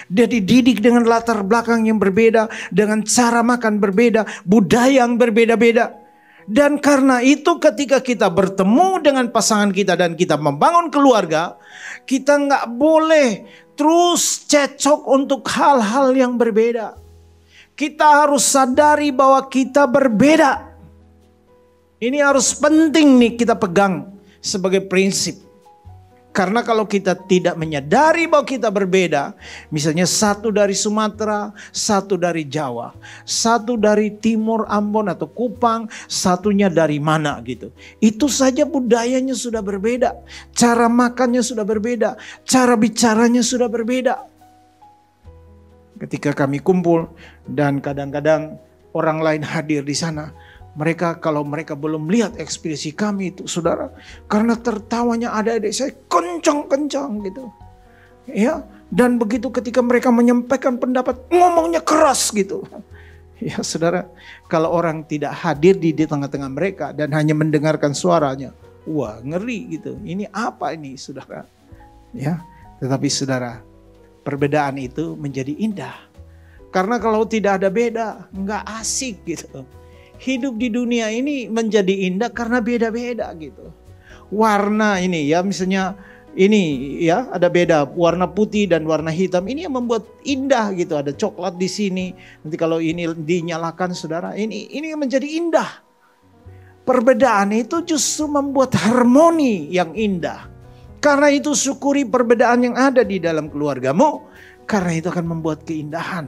Dia dididik dengan latar belakang yang berbeda, dengan cara makan berbeda, budaya yang berbeda-beda. Dan karena itu ketika kita bertemu dengan pasangan kita dan kita membangun keluarga, kita nggak boleh terus cecok untuk hal-hal yang berbeda. Kita harus sadari bahwa kita berbeda. Ini harus penting nih kita pegang sebagai prinsip. Karena kalau kita tidak menyadari bahwa kita berbeda, misalnya satu dari Sumatera, satu dari Jawa, satu dari Timur Ambon atau Kupang, satunya dari mana gitu. Itu saja budayanya sudah berbeda, cara makannya sudah berbeda, cara bicaranya sudah berbeda. Ketika kami kumpul dan kadang-kadang orang lain hadir di sana, kalau mereka belum lihat ekspresi kami itu, saudara, karena tertawanya adik-adik saya kencang-kencang gitu. Ya, dan begitu ketika mereka menyampaikan pendapat, ngomongnya keras gitu. Ya, saudara, kalau orang tidak hadir di tengah-tengah mereka dan hanya mendengarkan suaranya, wah, ngeri gitu. Ini apa ini, saudara? Ya, tetapi saudara, perbedaan itu menjadi indah. Karena kalau tidak ada beda, nggak asik gitu. Hidup di dunia ini menjadi indah karena beda-beda gitu. Warna ini ya, misalnya ini ya, ada beda warna putih dan warna hitam. Ini yang membuat indah gitu. Ada coklat di sini. Nanti kalau ini dinyalakan, saudara, ini menjadi indah. Perbedaan itu justru membuat harmoni yang indah. Karena itu syukuri perbedaan yang ada di dalam keluargamu. Karena itu akan membuat keindahan.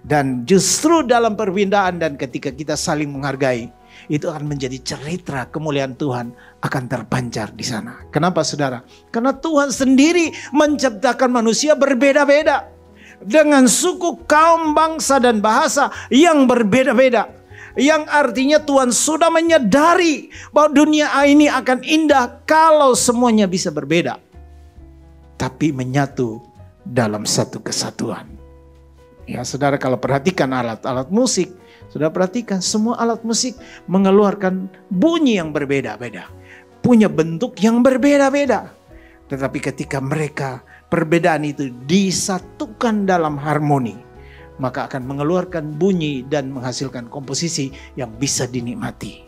Dan justru dalam perbedaan dan ketika kita saling menghargai, itu akan menjadi cerita kemuliaan Tuhan akan terpancar di sana. Kenapa, saudara? Karena Tuhan sendiri menciptakan manusia berbeda-beda. Dengan suku, kaum, bangsa, dan bahasa yang berbeda-beda. Yang artinya Tuhan sudah menyadari bahwa dunia ini akan indah kalau semuanya bisa berbeda. Tapi menyatu dalam satu kesatuan. Ya, saudara, kalau perhatikan alat-alat musik, saudara perhatikan semua alat musik mengeluarkan bunyi yang berbeda-beda, punya bentuk yang berbeda-beda. Tetapi ketika mereka perbedaan itu disatukan dalam harmoni, maka akan mengeluarkan bunyi dan menghasilkan komposisi yang bisa dinikmati.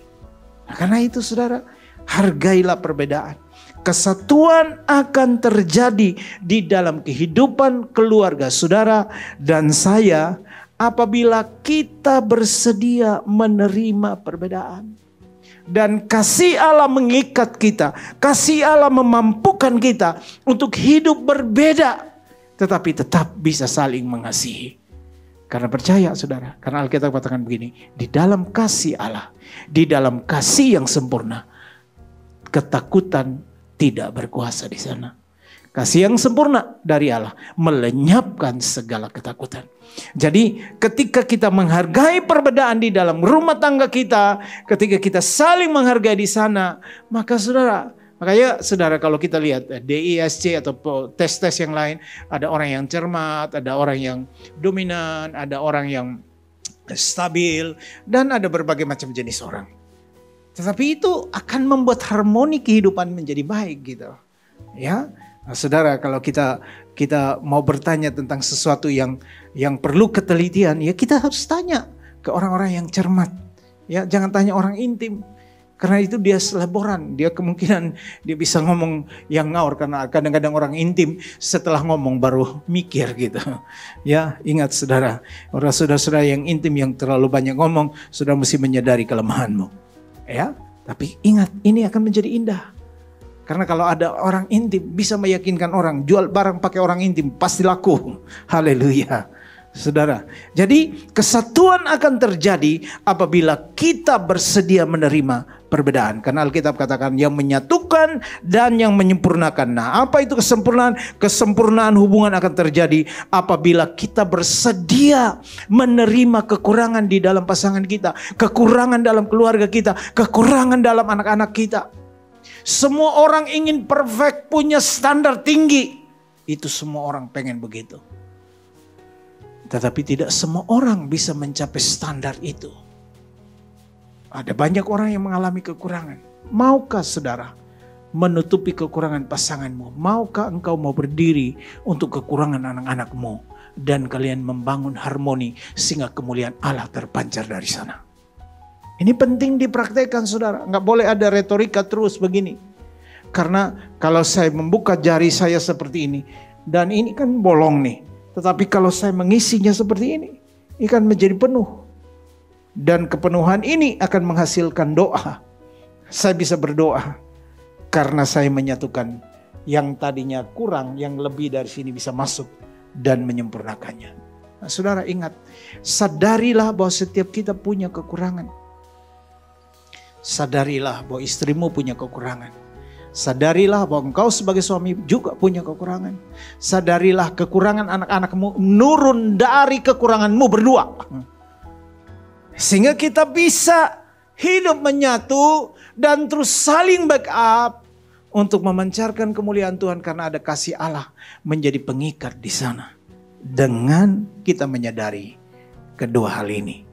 Nah, karena itu, saudara, hargailah perbedaan. Kesatuan akan terjadi di dalam kehidupan keluarga saudara dan saya apabila kita bersedia menerima perbedaan. Dan kasih Allah mengikat kita, kasih Allah memampukan kita untuk hidup berbeda, tetapi tetap bisa saling mengasihi. Karena percaya, saudara, karena Alkitab katakan begini, di dalam kasih Allah, di dalam kasih yang sempurna, ketakutan tidak berkuasa di sana. Kasih yang sempurna dari Allah melenyapkan segala ketakutan. Jadi ketika kita menghargai perbedaan di dalam rumah tangga kita, ketika kita saling menghargai di sana, maka makanya saudara, kalau kita lihat DISC atau tes-tes yang lain, ada orang yang cermat, ada orang yang dominan, ada orang yang stabil, dan ada berbagai macam jenis orang. Tetapi itu akan membuat harmoni kehidupan menjadi baik gitu. Ya, nah, saudara, kalau kita mau bertanya tentang sesuatu yang perlu ketelitian, ya kita harus tanya ke orang-orang yang cermat. Ya, jangan tanya orang intim. Karena itu dia seleboran, dia kemungkinan dia bisa ngomong yang ngawur, karena kadang-kadang orang intim setelah ngomong baru mikir gitu. Ya, ingat saudara, orang saudara-saudara yang intim yang terlalu banyak ngomong, saudara mesti menyadari kelemahanmu. Ya, tapi ingat, ini akan menjadi indah. Karena kalau ada orang intim bisa meyakinkan orang, jual barang pakai orang intim pasti laku. Haleluya. Saudara, jadi kesatuan akan terjadi apabila kita bersedia menerima perbedaan. Karena Alkitab katakan yang menyatukan dan yang menyempurnakan. Nah, apa itu kesempurnaan? Kesempurnaan hubungan akan terjadi apabila kita bersedia menerima kekurangan di dalam pasangan kita, kekurangan dalam keluarga kita, kekurangan dalam anak-anak kita. Semua orang ingin perfect, punya standar tinggi. Itu semua orang pengen begitu. Tetapi tidak semua orang bisa mencapai standar itu. Ada banyak orang yang mengalami kekurangan. Maukah saudara menutupi kekurangan pasanganmu? Maukah engkau mau berdiri untuk kekurangan anak-anakmu? Dan kalian membangun harmoni sehingga kemuliaan Allah terpancar dari sana. Ini penting dipraktekkan, saudara. Nggak boleh ada retorika terus begini. Karena kalau saya membuka jari saya seperti ini, dan ini kan bolong nih. Tetapi kalau saya mengisinya seperti ini akan menjadi penuh. Dan kepenuhan ini akan menghasilkan doa. Saya bisa berdoa karena saya menyatukan Yang tadinya kurang, yang lebih dari sini bisa masuk dan menyempurnakannya. Nah, saudara ingat, sadarilah bahwa setiap kita punya kekurangan. Sadarilah bahwa istrimu punya kekurangan. Sadarilah bahwa engkau sebagai suami juga punya kekurangan. Sadarilah kekurangan anak-anakmu menurun dari kekuranganmu berdua. Sehingga kita bisa hidup menyatu dan terus saling backup untuk memancarkan kemuliaan Tuhan karena ada kasih Allah menjadi pengikat di sana. Dengan kita menyadari kedua hal ini.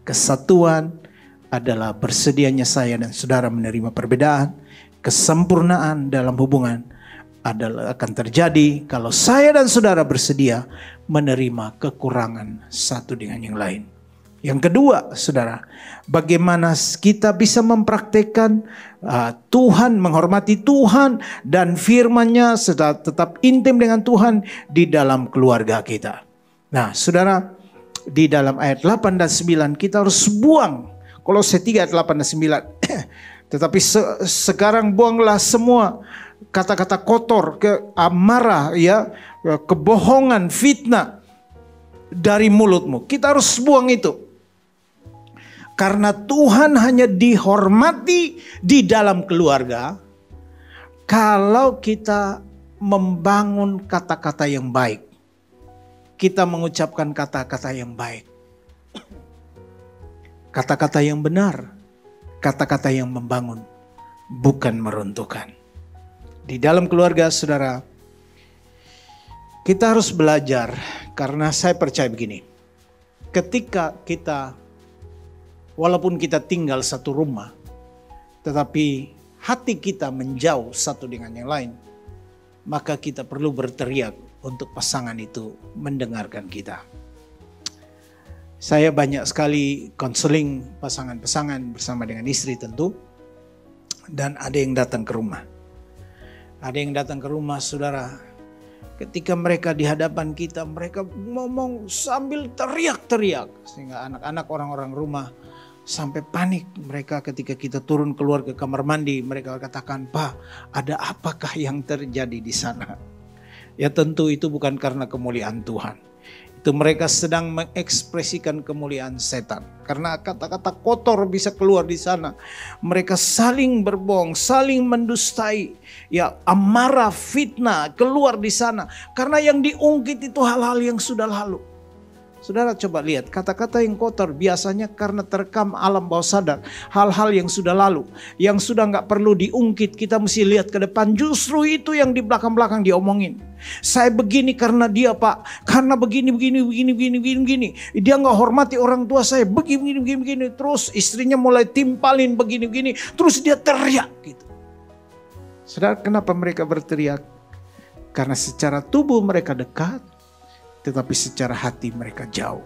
Kesatuan adalah bersedianya saya dan saudara menerima perbedaan. Kesempurnaan dalam hubungan adalah akan terjadi kalau saya dan saudara bersedia menerima kekurangan satu dengan yang lain. Yang kedua, saudara, bagaimana kita bisa mempraktekkan Tuhan, menghormati Tuhan dan firman-Nya tetap intim dengan Tuhan di dalam keluarga kita. Nah, saudara, di dalam ayat 8 dan 9 kita harus buang. Kolose 3 ayat 8 dan 9. Tetapi sekarang buanglah semua kata-kata kotor, amarah, ya, kebohongan, fitnah dari mulutmu. Kita harus buang itu. Karena Tuhan hanya dihormati di dalam keluarga kalau kita membangun kata-kata yang baik. Kita mengucapkan kata-kata yang baik. Kata-kata yang benar. Kata-kata yang membangun, bukan meruntuhkan. Di dalam keluarga, saudara, kita harus belajar karena saya percaya begini. Ketika kita, walaupun kita tinggal satu rumah, tetapi hati kita menjauh satu dengan yang lain, maka kita perlu berteriak untuk pasangan itu mendengarkan kita. Saya banyak sekali konseling pasangan-pasangan bersama dengan istri tentu. Dan ada yang datang ke rumah. Ada yang datang ke rumah, saudara. Ketika mereka di hadapan kita, mereka ngomong sambil teriak-teriak. Sehingga anak-anak orang-orang rumah sampai panik. Mereka ketika kita turun keluar ke kamar mandi, mereka katakan, "Pak, ada apakah yang terjadi di sana?" Ya tentu itu bukan karena kemuliaan Tuhan. Itu mereka sedang mengekspresikan kemuliaan setan. Karena kata-kata kotor bisa keluar di sana. Mereka saling berbohong, saling mendustai. Ya, amarah, fitnah keluar di sana. Karena yang diungkit itu hal-hal yang sudah lalu. Saudara coba lihat, kata-kata yang kotor biasanya karena terekam alam bawah sadar. Hal-hal yang sudah lalu, yang sudah gak perlu diungkit, kita mesti lihat ke depan. Justru itu yang di belakang-belakang diomongin. Saya begini karena dia, Pak, karena begini. Dia gak hormati orang tua saya, begini. Terus istrinya mulai timpalin begini. Terus dia teriak gitu. Saudara, kenapa mereka berteriak? Karena secara tubuh mereka dekat, tetapi secara hati mereka jauh.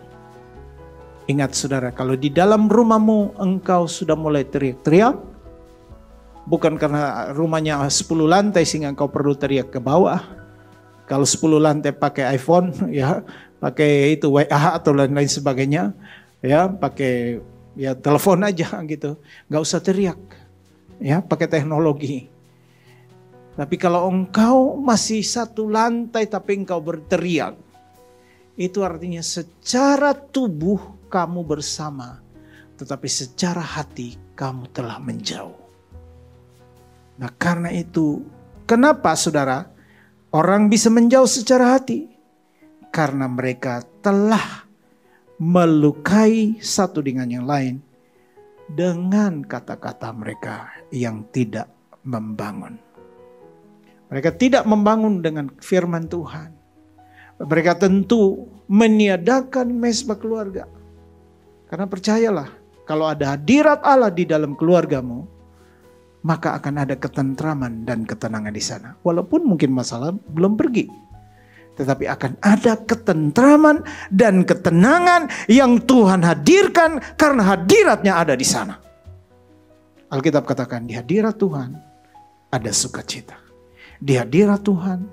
Ingat saudara, kalau di dalam rumahmu engkau sudah mulai teriak-teriak, bukan karena rumahnya 10 lantai sehingga engkau perlu teriak ke bawah. Kalau 10 lantai pakai iPhone, ya pakai itu WA atau lain-lain sebagainya, ya pakai ya telepon aja gitu, nggak usah teriak, ya pakai teknologi. Tapi kalau engkau masih 1 lantai tapi engkau berteriak, itu artinya secara tubuh kamu bersama, tetapi secara hati kamu telah menjauh. Nah karena itu, kenapa saudara orang bisa menjauh secara hati? Karena mereka telah melukai satu dengan yang lain dengan kata-kata mereka yang tidak membangun. Mereka tidak membangun dengan firman Tuhan. Mereka tentu meniadakan mezbah keluarga. Karena percayalah, kalau ada hadirat Allah di dalam keluargamu, maka akan ada ketentraman dan ketenangan di sana. Walaupun mungkin masalah belum pergi. Tetapi akan ada ketentraman dan ketenangan yang Tuhan hadirkan karena hadiratnya ada di sana. Alkitab katakan, di hadirat Tuhan ada sukacita. Di hadirat Tuhan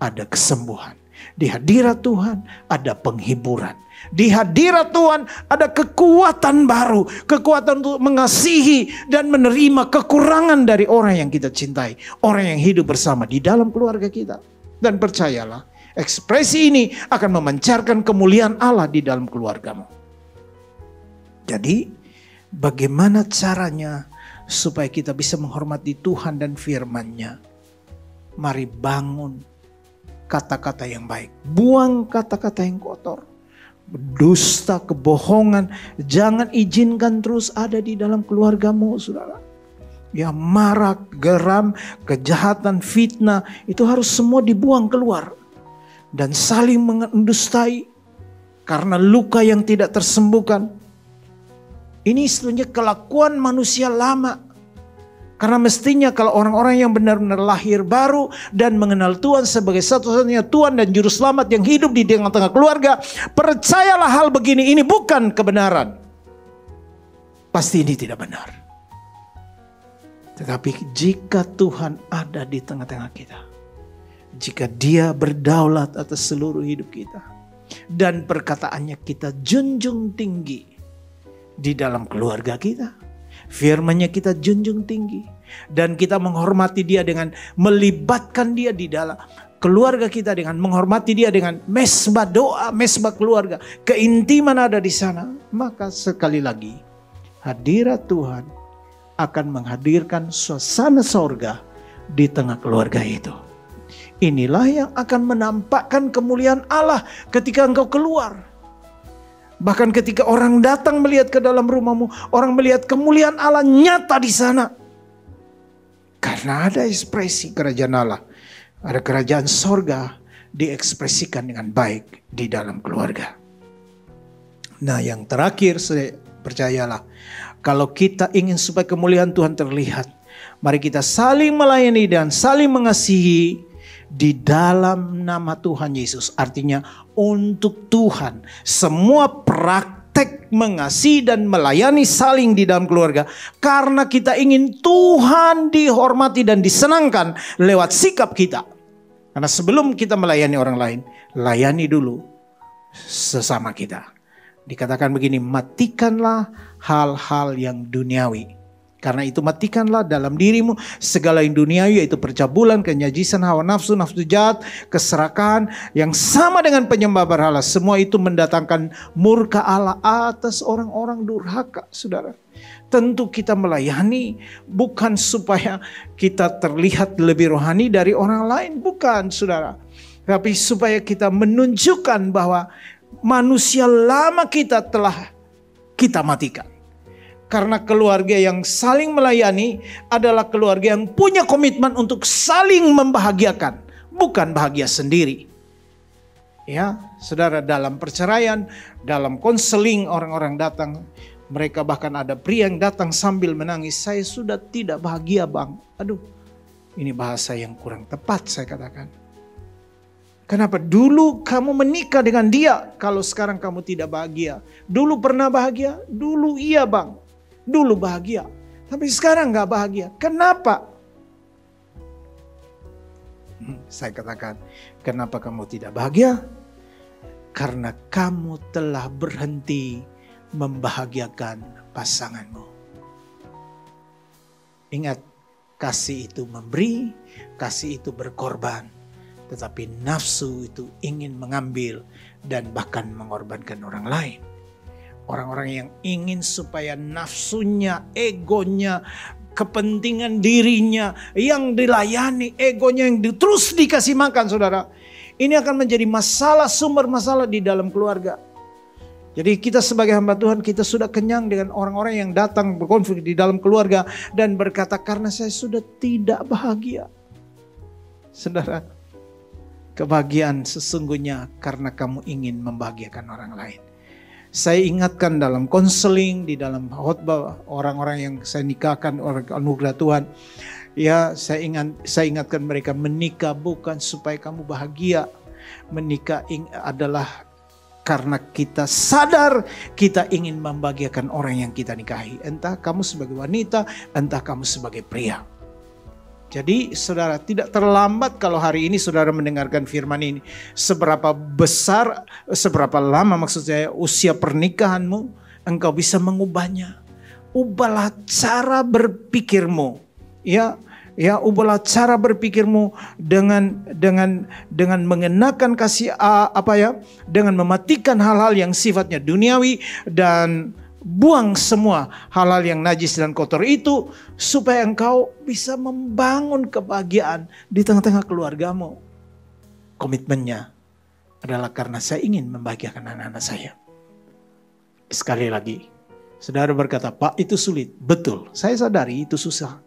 ada kesembuhan. Di hadirat Tuhan ada penghiburan. Di hadirat Tuhan ada kekuatan baru. Kekuatan untuk mengasihi dan menerima kekurangan dari orang yang kita cintai. Orang yang hidup bersama di dalam keluarga kita. Dan percayalah, ekspresi ini akan memancarkan kemuliaan Allah di dalam keluargamu. Jadi, bagaimana caranya supaya kita bisa menghormati Tuhan dan firman-Nya? Mari bangun kata-kata yang baik. Buang kata-kata yang kotor. Dusta, kebohongan. Jangan izinkan terus ada di dalam keluargamu, saudara. Ya, marah, geram, kejahatan, fitnah. Itu harus semua dibuang keluar. Dan saling mendustai. Karena luka yang tidak tersembuhkan. Ini istilahnya kelakuan manusia lama. Karena mestinya kalau orang-orang yang benar-benar lahir baru dan mengenal Tuhan sebagai satu-satunya Tuhan dan Juru Selamat yang hidup di tengah-tengah keluarga, percayalah hal begini, ini bukan kebenaran. Pasti ini tidak benar. Tetapi jika Tuhan ada di tengah-tengah kita, jika Dia berdaulat atas seluruh hidup kita, dan perkataannya kita junjung tinggi di dalam keluarga kita, firman-Nya kita junjung tinggi. Dan kita menghormati Dia dengan melibatkan Dia di dalam keluarga kita, dengan menghormati Dia dengan mesbah doa, mesbah keluarga. Keintiman ada di sana. Maka sekali lagi, hadirat Tuhan akan menghadirkan suasana sorga di tengah keluarga itu. Inilah yang akan menampakkan kemuliaan Allah ketika engkau keluar. Bahkan ketika orang datang melihat ke dalam rumahmu, orang melihat kemuliaan Allah nyata di sana. Karena ada ekspresi kerajaan Allah. Ada kerajaan sorga diekspresikan dengan baik di dalam keluarga. Nah, yang terakhir, percayalah, kalau kita ingin supaya kemuliaan Tuhan terlihat, mari kita saling melayani dan saling mengasihi di dalam nama Tuhan Yesus. Artinya untuk Tuhan. Semua praktek mengasihi dan melayani saling di dalam keluarga. Karena kita ingin Tuhan dihormati dan disenangkan lewat sikap kita. Karena sebelum kita melayani orang lain, layani dulu sesama kita. Dikatakan begini, matikanlah hal-hal yang duniawi. Karena itu matikanlah dalam dirimu segala yang duniawi, yaitu percabulan, kenyajisan, hawa nafsu, nafsu jahat, keserakahan yang sama dengan penyembah berhala. Semua itu mendatangkan murka Allah atas orang-orang durhaka, saudara. Tentu kita melayani bukan supaya kita terlihat lebih rohani dari orang lain, bukan, saudara. Tapi supaya kita menunjukkan bahwa manusia lama kita telah kita matikan. Karena keluarga yang saling melayani adalah keluarga yang punya komitmen untuk saling membahagiakan, bukan bahagia sendiri. Ya, saudara, dalam perceraian, dalam konseling orang-orang datang, mereka bahkan ada pria yang datang sambil menangis, saya sudah tidak bahagia, Bang. Aduh, ini bahasa yang kurang tepat saya katakan. Kenapa? Dulu kamu menikah dengan dia, kalau sekarang kamu tidak bahagia. Dulu pernah bahagia? Dulu iya, Bang. Dulu bahagia, tapi sekarang gak bahagia. Kenapa? Saya katakan, kenapa kamu tidak bahagia? Karena kamu telah berhenti membahagiakan pasanganmu. Ingat, kasih itu memberi, kasih itu berkorban. Tetapi nafsu itu ingin mengambil dan bahkan mengorbankan orang lain. Orang-orang yang ingin supaya nafsunya, egonya, kepentingan dirinya yang dilayani, egonya yang terus dikasih makan, saudara. Ini akan menjadi masalah, sumber masalah di dalam keluarga. Jadi kita sebagai hamba Tuhan, kita sudah kenyang dengan orang-orang yang datang berkonflik di dalam keluarga dan berkata, karena saya sudah tidak bahagia. Saudara, kebahagiaan sesungguhnya karena kamu ingin membahagiakan orang lain. Saya ingatkan dalam konseling, di dalam khotbah orang-orang yang saya nikahkan, orang anugerah Tuhan. Ya, saya ingatkan mereka, menikah bukan supaya kamu bahagia. Menikah adalah karena kita sadar kita ingin membahagiakan orang yang kita nikahi. Entah kamu sebagai wanita, entah kamu sebagai pria. Jadi saudara, tidak terlambat kalau hari ini saudara mendengarkan firman ini. Seberapa besar, seberapa lama maksud saya usia pernikahanmu, engkau bisa mengubahnya. Ubahlah cara berpikirmu. Ya, ubahlah cara berpikirmu dengan mengenakan kasih dengan mematikan hal-hal yang sifatnya duniawi dan buang semua hal-hal yang najis dan kotor itu, supaya engkau bisa membangun kebahagiaan di tengah-tengah keluargamu. Komitmennya adalah karena saya ingin membahagiakan anak-anak saya. Sekali lagi, saudara berkata, Pak, itu sulit. Betul, saya sadari itu susah.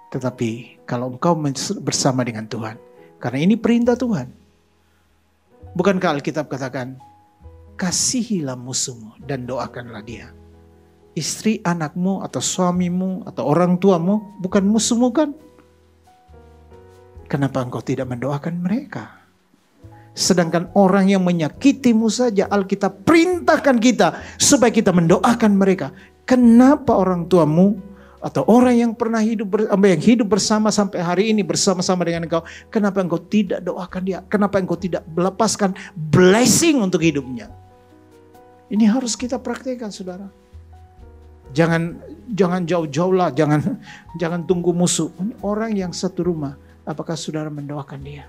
Tetapi kalau engkau bersama dengan Tuhan, karena ini perintah Tuhan. Bukankah Alkitab katakan, kasihilah musuhmu dan doakanlah dia. Istri, anakmu, atau suamimu, atau orang tuamu bukan musuhmu kan? Kenapa engkau tidak mendoakan mereka? Sedangkan orang yang menyakitimu saja Alkitab perintahkan kita supaya kita mendoakan mereka. Kenapa orang tuamu atau orang yang pernah hidup bersama sampai hari ini bersama-sama dengan engkau, kenapa engkau tidak doakan dia? Kenapa engkau tidak melepaskan blessing untuk hidupnya? Ini harus kita praktekkan, saudara. Jangan jauh-jauh lah, jangan tunggu musuh. Ini orang yang satu rumah, apakah saudara mendoakan dia?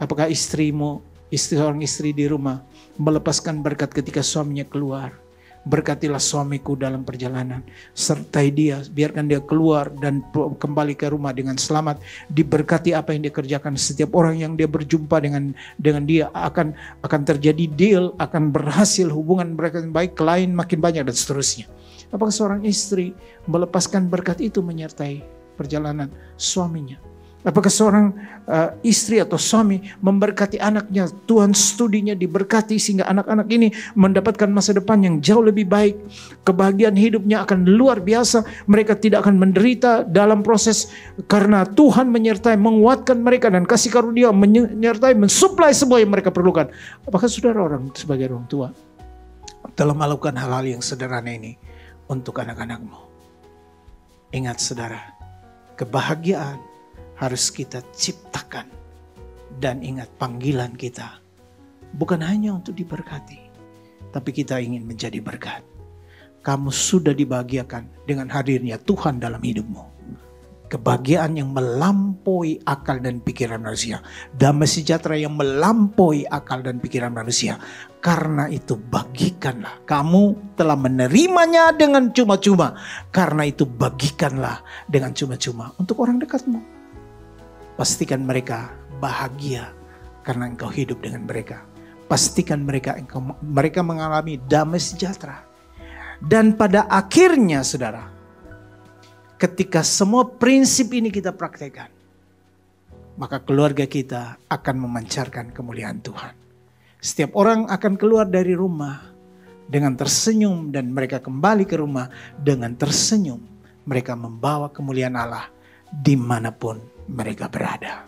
Apakah seorang istri di rumah melepaskan berkat ketika suaminya keluar? Berkatilah suamiku dalam perjalanan, sertai dia, biarkan dia keluar dan kembali ke rumah dengan selamat. Diberkati apa yang dia kerjakan. Setiap orang yang dia berjumpa dengan dia akan terjadi deal, akan berhasil, hubungan mereka yang baik, klien makin banyak dan seterusnya. Apakah seorang istri melepaskan berkat itu menyertai perjalanan suaminya? Apakah seorang istri atau suami memberkati anaknya, Tuhan studinya diberkati sehingga anak-anak ini mendapatkan masa depan yang jauh lebih baik. Kebahagiaan hidupnya akan luar biasa. Mereka tidak akan menderita dalam proses karena Tuhan menyertai, menguatkan mereka dan kasih karunia menyertai, mensuplai semua yang mereka perlukan. Apakah saudara sebagai orang tua telah melakukan hal-hal yang sederhana ini untuk anak-anakmu? Ingat saudara, kebahagiaan harus kita ciptakan. Dan ingat, panggilan kita bukan hanya untuk diberkati, tapi kita ingin menjadi berkat. Kamu sudah dibahagiakan dengan hadirnya Tuhan dalam hidupmu. Kebahagiaan yang melampaui akal dan pikiran manusia. Damai sejahtera yang melampaui akal dan pikiran manusia. Karena itu bagikanlah. Kamu telah menerimanya dengan cuma-cuma. Karena itu bagikanlah dengan cuma-cuma untuk orang dekatmu. Pastikan mereka bahagia karena engkau hidup dengan mereka. Pastikan mereka mengalami damai sejahtera. Dan pada akhirnya saudara, ketika semua prinsip ini kita praktekkan, maka keluarga kita akan memancarkan kemuliaan Tuhan. Setiap orang akan keluar dari rumah dengan tersenyum dan mereka kembali ke rumah dengan tersenyum. Mereka membawa kemuliaan Allah dimanapun mereka berada.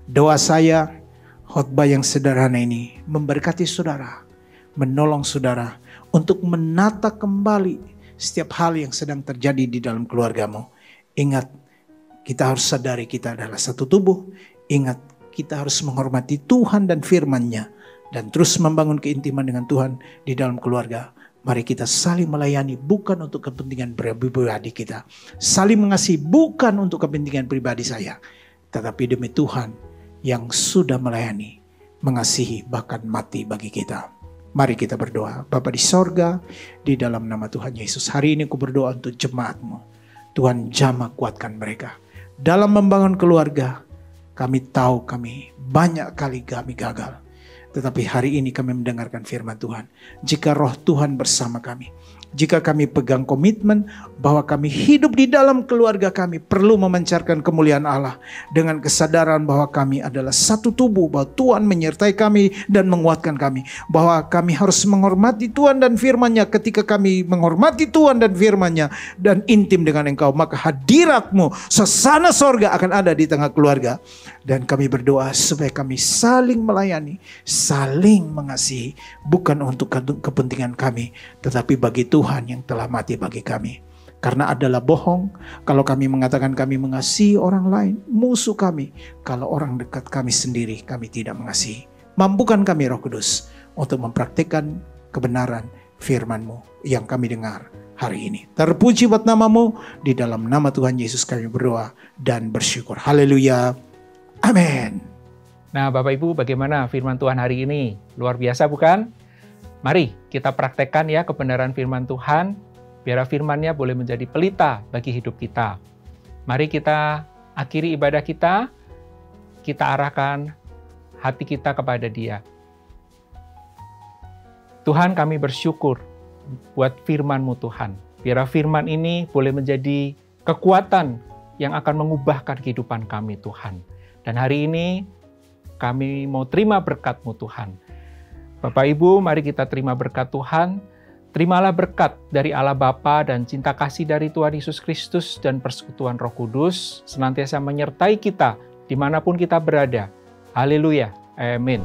Doa saya, khotbah yang sederhana ini memberkati saudara, menolong saudara untuk menata kembali setiap hal yang sedang terjadi di dalam keluargamu. Ingat, kita harus sadari kita adalah satu tubuh. Ingat, kita harus menghormati Tuhan dan firman-Nya dan terus membangun keintiman dengan Tuhan di dalam keluarga. Mari kita saling melayani bukan untuk kepentingan pribadi kita. Saling mengasihi bukan untuk kepentingan pribadi saya. Tetapi demi Tuhan yang sudah melayani, mengasihi bahkan mati bagi kita. Mari kita berdoa. Bapa di sorga, di dalam nama Tuhan Yesus, hari ini aku berdoa untuk jemaat-Mu. Tuhan jamah kuatkan mereka. Dalam membangun keluarga, kami tahu banyak kali kami gagal. Tetapi hari ini kami mendengarkan firman Tuhan. Jika roh Tuhan bersama kami, jika kami pegang komitmen bahwa kami hidup di dalam keluarga kami perlu memancarkan kemuliaan Allah dengan kesadaran bahwa kami adalah satu tubuh, bahwa Tuhan menyertai kami dan menguatkan kami, bahwa kami harus menghormati Tuhan dan firman-Nya. Ketika kami menghormati Tuhan dan firman-Nya dan intim dengan Engkau, maka hadirat-Mu, suasana sorga akan ada di tengah keluarga. Dan kami berdoa supaya kami saling melayani, saling mengasihi, bukan untuk kepentingan kami, tetapi bagi Tuhan yang telah mati bagi kami. karena adalah bohong kalau kami mengatakan kami mengasihi orang lain, musuh kami kalau orang dekat kami sendiri kami tidak mengasihi. Mampukan kami Roh Kudus untuk mempraktikkan kebenaran firman-Mu yang kami dengar hari ini. Terpuji buat nama-Mu, di dalam nama Tuhan Yesus kami berdoa dan bersyukur. Haleluya. Amin. Nah Bapak Ibu, bagaimana firman Tuhan hari ini? Luar biasa bukan? Mari kita praktekkan ya kebenaran firman Tuhan, biar firman-Nya boleh menjadi pelita bagi hidup kita. Mari kita akhiri ibadah kita arahkan hati kita kepada Dia. Tuhan, kami bersyukur buat firman-Mu Tuhan. Biar firman ini boleh menjadi kekuatan yang akan mengubahkan kehidupan kami Tuhan. Dan hari ini kami mau terima berkat-Mu Tuhan. Bapak Ibu, mari kita terima berkat Tuhan. Terimalah berkat dari Allah Bapa dan cinta kasih dari Tuhan Yesus Kristus dan persekutuan Roh Kudus senantiasa menyertai kita dimanapun kita berada. Haleluya. Amin.